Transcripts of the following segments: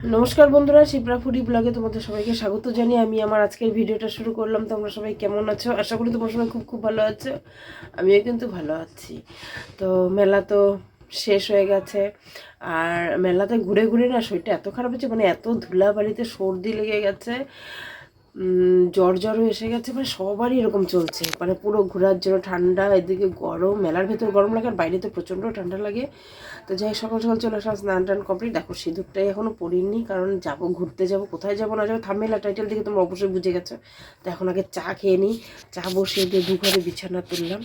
নমস্কার বন্ধুরা, শিপ্রা ফুডি ব্লগে তোমাদের সবাইকে স্বাগত জানিয়ে আমি আমার আজকের ভিডিওটা শুরু করলাম। তোমরা সবাই কেমন আছো? আশা করি তোমার সবাই খুব খুব ভালো আছো। আমিও কিন্তু ভালো আছি। তো মেলা তো শেষ হয়ে গেছে, আর মেলাতে ঘুরে ঘুরে না শরীরটা এত খারাপ হচ্ছে, মানে এত ধুলাবালিতে সর্দি লেগে গেছে, জ্বরও এসে গেছে, মানে সবারই এরকম চলছে। মানে পুরো ঘোরার জন্য ঠান্ডা, এদিকে গরম, মেলার ভেতর গরম লাগে আর বাইরে তো প্রচণ্ড ঠান্ডা লাগে। তো যাই সকাল সকাল চলে আসলাম, স্নান টান কমপ্লিট। দেখো সিঁদুরটাই এখনও পরিনি, কারণ যাবো ঘুরতে, যাবো কোথায় যাবো না যাবো থাম্বনেল আর টাইটেল থেকে তোমরা অবশ্যই বুঝে গেছো। তো এখন আগে চা খেয়ে নিই। চা বসিয়ে দিয়ে 2 ঘরে বিছানা তুললাম,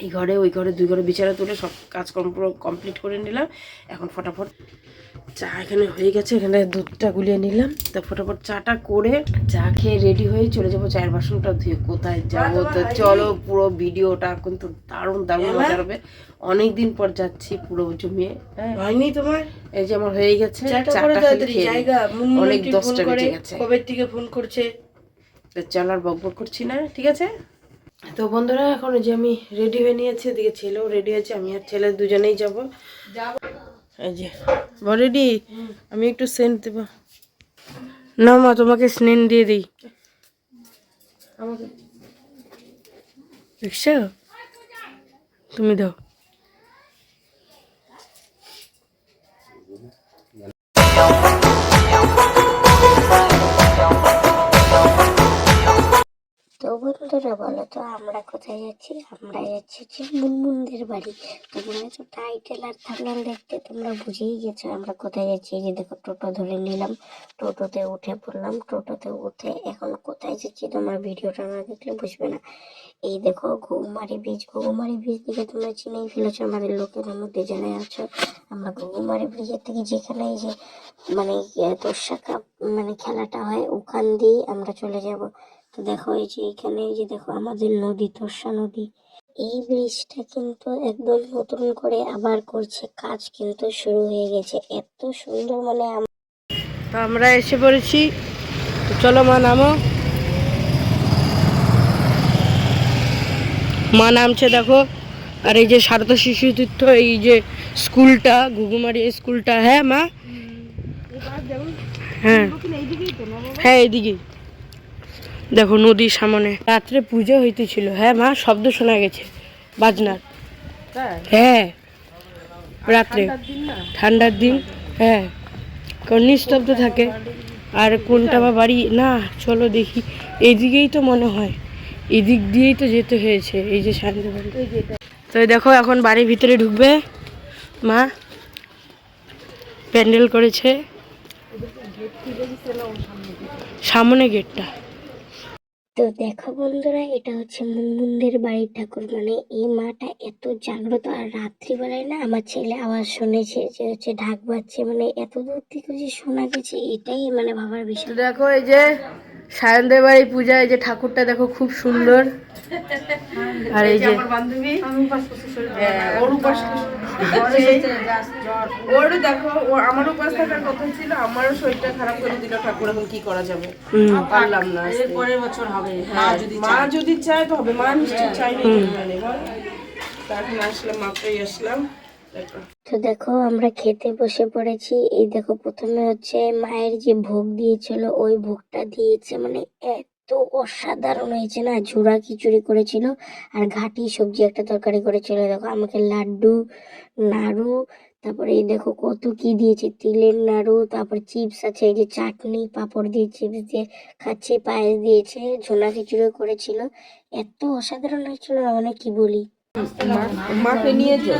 এই ঘরে ওই ঘরে 2 ঘরে বিছানা তুলে সব কাজকর্ম কমপ্লিট করে নিলাম। এখন ফটাফট চা এখানে হয়ে গেছে, এখানে দুধটা গুলিয়ে নিলাম। তা ফটাফট চাটা করে চা খেয়ে রেডি হয়ে চলে যাবো চায়ের বাসনটা ধুয়ে কোথায় যাবো। তো চলো, পুরো ভিডিওটা কিন্তু দারুণ দারুণ মজা হবে। অনেকদিন পর যাচ্ছি পুরো জমিয়ে। হ্যাঁ হয়নি তোমার? এই যে আমার হয়ে গেছে, অনেক 10টা বেজে গেছে, কবে থেকে ফোন করছে। তো চল আর বকবক করছি না, ঠিক আছে? তো বন্ধুরা এখন যে আমি রেডি হয়ে নিয়েছি, এদিকে ছেলেও রেডি হয়েছে, আমি আর ছেলে দুজনেই যাবো। এই যে রেডি, আমি একটু সেন্ট দেব না মা, তোমাকে স্নেন দিয়ে দিই। আমাকে রিক্সা তুমি দাও। তো বন্ধুরা বলো তো আমরা কোথায় যাচ্ছি? আমরা যাচ্ছি হচ্ছে মুনমুনদের বাড়ি। তোমরা তো টাইটেল আর থাম্বনেল দেখতে তোমরা বুঝেই গেছো আমরা কোথায় যাচ্ছি। এই যে দেখো, টোটো ধরে নিলাম, টোটোতে উঠে পড়লাম। টোটোতে উঠে এখন কোথায় যাচ্ছি তোমরা ভিডিওটা না দেখলে বুঝবে না। এই দেখো ঘুঘুমারি বীজ, ঘুঘুমারি বীজ দিকে তোমরা চিনেই ফেলেছো আমাদের লোকের মধ্যে যারা আছো। আমরা ঘুঘুমারি ব্রিজের থেকে যেখানে এই যে মানে তোরসা কাপ মানে খেলাটা হয় ওখান দিয়ে আমরা চলে যাব। তো দেখো এই যে এখানে এই যে দেখো আমাদের নদী, তোরসা নদী। এই ব্রিজটা কিন্তু একদম নতুন করে আবার করছে, কাজ কিন্তু শুরু হয়ে গেছে। এত সুন্দর মানে তো আমরা এসে পড়েছি, চলো মা নামো। মা নামছে দেখো। আর এই যে সারদা শিশু তীর্থ, এই যে স্কুলটা, ঘুঘুমারি স্কুলটা। হ্যাঁ মা, হ্যাঁ হ্যাঁ এইদিকেই দেখো নদীর সামনে। রাত্রে পুজো হইতেছিল। হ্যাঁ মা, শব্দ শোনা গেছে বাজনার। হ্যাঁ রাত্রে, ঠান্ডার দিন। হ্যাঁ, কারণ নিস্তব্ধ থাকে। আর কোনটা বা বাড়ি না, চলো দেখি। এইদিকেই তো মনে হয়, এদিক দিয়েই তো যেতে হয়েছে। এই যে সামনে বাড়ি। তো দেখো এখন বাড়ির ভিতরে ঢুকবে মা, প্যান্ডেল করেছে সামনে গেটটা। তো দেখো বন্ধুরা, এটা হচ্ছে মুনমুনদের বাড়ির ঠাকুর। মানে এই মাটা এত জাগ্রত। আর রাত্রিবেলায় না আমার ছেলে আওয়াজ শুনেছে যে হচ্ছে ঢাক বাজছে, মানে এত দূর থেকে যে শোনা গেছে এটাই মানে ভাবার বিষয়। দেখো এই যে সায়নদের বাড়ি পূজা, এই যে ঠাকুরটা দেখো খুব সুন্দর। আর এই যে আমার বান্ধবী, ওর দেখো, ওর আমারও উপাস থাকার কথা ছিল, আমারও শরীরটা খারাপ করে দিল ঠাকুর। এখন কি করা যাবে, পারলাম না। পরের বছর হবে, মা যদি চায় তো হবে। মা নিশ্চয় চাইনি, এখন আসলাম, মাত্রই আসলাম। তো দেখো আমরা খেতে বসে পড়েছি। এই দেখো প্রথমে হচ্ছে মায়ের যে ভোগ দিয়েছিল ওই ভোগটা দিয়েছে, মানে এত অসাধারণ হয়েছে না। ঝুরা খিচুড়ি করেছিল আর ঘাটি সবজি একটা তরকারি করেছিল। দেখো আমাকে লাড্ডু, নাড়ু, তারপরে এই দেখো কত কি দিয়েছে, তিলের নাড়ু, তারপর চিপস আছে, এই যে চাটনি পাঁপড় দিয়ে চিপস দিয়ে খাচ্ছি, পায়েস দিয়েছে, ঝোলা খিচুড়ি করেছিল। এত অসাধারণ হয়েছিল না, মানে কি বলি। মাকে নিয়ে যাও।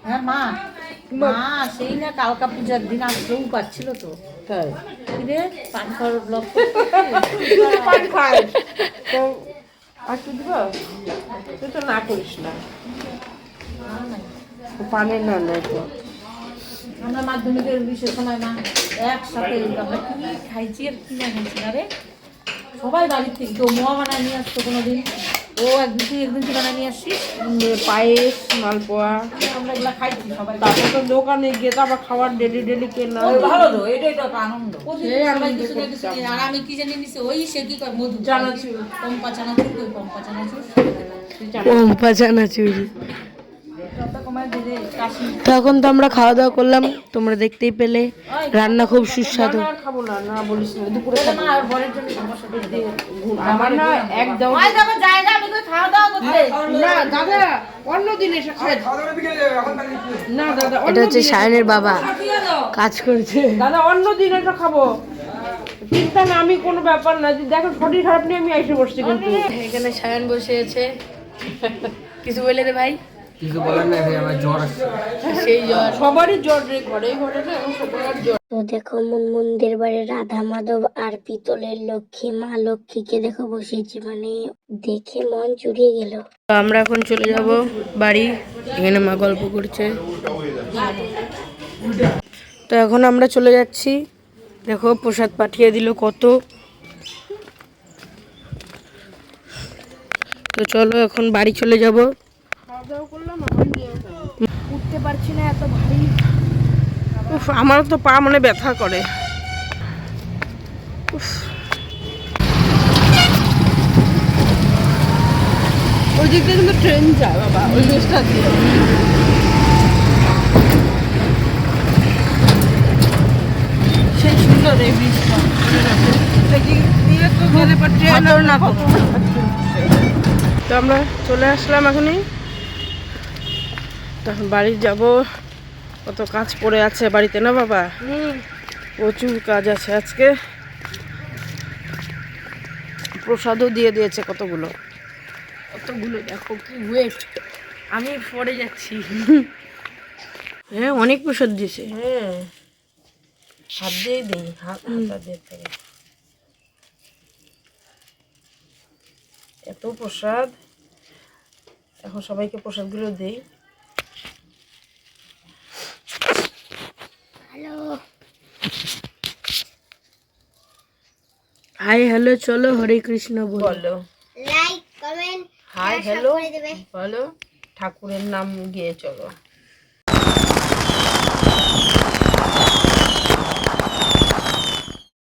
হ্যাঁ মা, মা সেই না কালকা পূজার দিন আসলেও পাচ্ছিল তো। তাই রে পান খাওয়ার ব্লগ পান খায় তো আর কি দিব? তুই তো না করিস না, পানের না নেই তো। আমরা মাধ্যমিকের বিশেষ সময় মা একসাথে আমরা কি খাইছি আর কি না খাইছি না রে। সবাই বাড়ির থেকে কেউ মোয়া বানায় নিয়ে আসতো কোনোদিন, ও একদিন তুই বানায় নিয়ে আসছিস পায়েস, মালপোয়া, আমরা এগুলো খাইছি সবাই। তারপর তো দোকানে গিয়ে তো আবার খাবার ডেলি কেনা। ভালো তো, এটাই তো একটা আনন্দ। আর আমি কি জানি নিছি ওই সে কি কয় মধু পম্পা চানাচুর, কই পম্পা চানাচুর, পম্পা চানাচুর। তো এখন তো আমরা খাওয়া দাওয়া করলাম, তোমরা দেখতেই পেলে রান্না খুব সুস্বাদু। আর খাবো না, না বলিস না, দুপুরে খাবো। মা আর বরের জন্য সমস্যা করতে আমার না একদম জায়গা আমি তো খাওয়া দাওয়া করতে না দাদা, অন্য দিন এসে খাই না দাদা, এটা হচ্ছে সায়নের বাবা কাজ করছে। দাদা অন্য দিন এটা খাবো, চিন্তা না, আমি কোনো ব্যাপার না, দেখো শরীর খারাপ নিয়ে আমি এসে বসছি কিন্তু। এখানে সায়ন বসে আছে, কিছু বলে রে ভাই? কিছু বলার নাই ভাই, আমার জ্বর আসছে। সেই জ্বর সবারই জ্বর রে, ঘরে ঘরে না, সবার জ্বর। তো দেখো মুনমুনদের বাড়ি রাধা মাধব আর পিতলের লক্ষ্মী, মা লক্ষ্মীকে দেখো বসেছে, মানে দেখে মন জুড়িয়ে গেল। তো আমরা এখন চলে যাব বাড়ি, এখানে মা গল্প করছে। তো এখন আমরা চলে যাচ্ছি, দেখো প্রসাদ পাঠিয়ে দিল কত। তো চলো এখন বাড়ি চলে যাব। উঠতে পারছি না, এত ভারী। উফ, আমার তো পা মানে ব্যথা করে। উফ, ওই দিক দিয়ে কিন্তু ট্রেন যায় বাবা, ওই দেশটা দিয়ে। সেই সুন্দর এই ব্রিজটা, এদিক দিয়ে তো গেলে পর ট্রেন আর না কত। তো আমরা চলে আসলাম এখনই, তখন বাড়ি যাব। কত কাজ পড়ে আছে বাড়িতে না বাবা, প্রচুর কাজ আছে আজকে। প্রসাদও দিয়ে দিয়েছে কতগুলো, কতগুলো দেখো কি ওয়েট, আমি পড়ে যাচ্ছি। হ্যাঁ অনেক প্রসাদ দিয়েছে। হ্যাঁ হাত দিয়েই দিই, হাতা দিয়ে থেকে এত প্রসাদ। এখন সবাইকে প্রসাদগুলো দেই। হাই হ্যালো, চলো হরে কৃষ্ণ বলো। বলো লাইক কমেন্ট হাই হ্যালো বলো, ঠাকুরের নাম গিয়ে চলো।